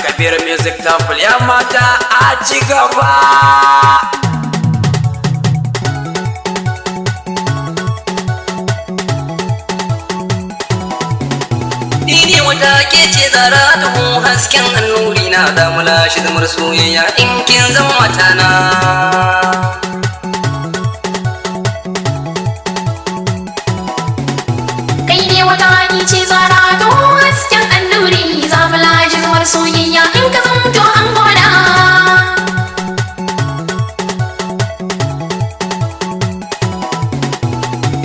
Kabiru music tanfull ya mata a ci gaba. Ni wata ke ce Zara duhu hasken annuri na da mulashi zamar soyayya in kin zama matana. Kaine wata ni ce Zara duhu hasken annuri za mu lashe zamar soyayya in ka zamto an gona.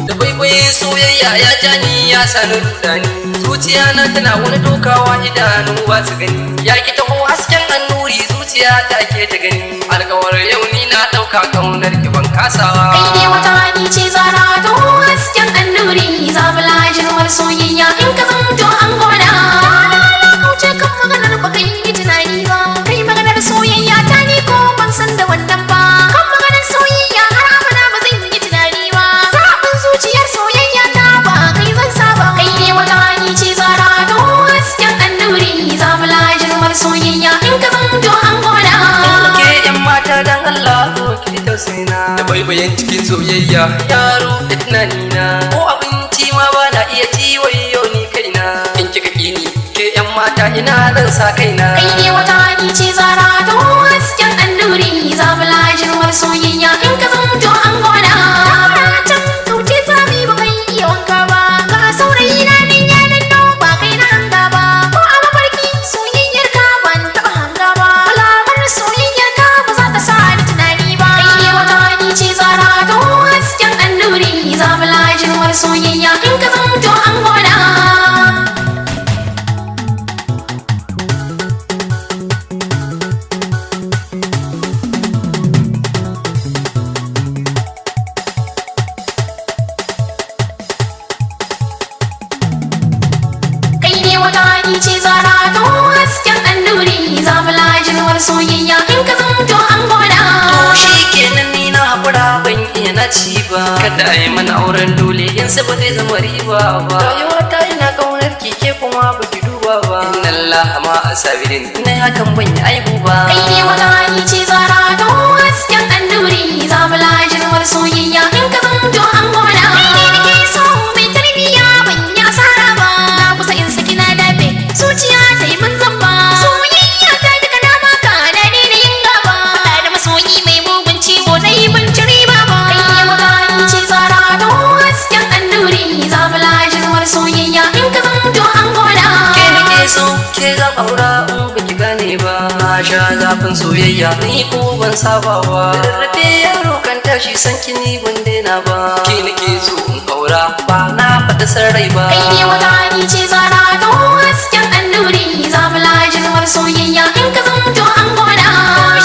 Da kwaikwayin soyayya ya jani ya sani rudani, zuciya na tana wani dokawa idanu ba su gani, ya ki taho hasken annuri zuciya ta ke ta gani, alkawar yau ni na ɗauka kaunar ki ban kasawa. Kaine wata ni ce Zara duhu hasken annuri za mu lashe zamar soyayya in ka zamto an gona. Kauce kan maganar ba kai yi tunani ba, kai maganar soyayya ta ni ko ban san da wannan ba. Kan maganar soyayya har abada ba zan yi tunani ba, zaɓin zuciyar soyayya ta ba kai zan saba. Kaine wata ni ce Zara duhu hasken annuri za mu lashe zamar soyayya in ka zamto an gona. Ke yan mata dan Allah zo ki tausayina, da baibayen cikin soyayya yaro da tunanina, ko abinci ma ba na iya ci wayo ni kaina, in kika kini ke yan mata ina zan sa kaina. Kaine wata ni ce Zara duhu hasken annuri za mu lashe zamar soyayya in ka zamto an gona. Can kauce ta mi ba kai iya wanka ba, ga saurayi na nan ya danno ba kai na hanga ba, ko a mafarki soyayyar ka ban taɓa hanga ba, alamar soyayyar ka ba za ta sa ni tunani ba. Kaine wata ni ce Zara duhu hasken annuri za mu lashe zamar soyayya in ka zamto an gona. Kaine wata ni ce Zara duhu hasken annuri za mu lashe zamar soyayya in ka zamto an gona. Shi kenan ni na haƙura ban iya na ci ba, kada a yi mana auren dole in ba zai zama riba ba. Rayuwa ta ina ƙaunar ki ke kuma ba ki duba ba, inna Allah ma asabirin ina hakan ban yi aibu ba. Kaine wata ni ce Zara duhu hasken annuri za mu lashe zamar soyayya in ka zamto an gona. Kaine nake so mai tarbiyya ban yi asara ba, na kusa in saki na dafe zuciya ta yi mun zamba. Soyayya ta duka na baka na daina yin gaba, faɗa da masoyi mai mugun ciwo na yi ban ci riba ba. Kaine wata ni ce Zara duhu hasken annuri za mu lashe zamar soyayya in ka zamto an gona. Ke nake so ke zan aura in ba ki gane ba, na sha zafin soyayya ni ko ban saba ba, da rarrafe yaro kan tashi san kini ban daina ba. Ke nake so in aura ba na faɗa sarrai ba. Kaine wata ni ce Zara duhu hasken annuri za mu lashe zamar soyayya in ka zamto an gona.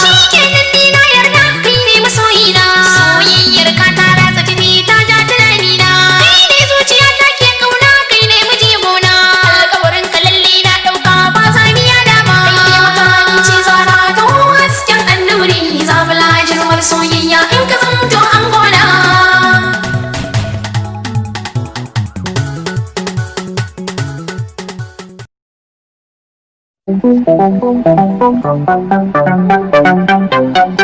Shi kenan ni na yarda kai ne masoyina, soyayyar ka ta ratsa jini ta ja tunanina, kai ne zuciya ta ke kauna, kai ne miji gona, alƙawarin ka lalle na ɗauka ba za ni yada ba. Kaine wata ni ce Zara duhu hasken annuri za mu lashe zamar soyayya in ka zamto an gona. Thank you.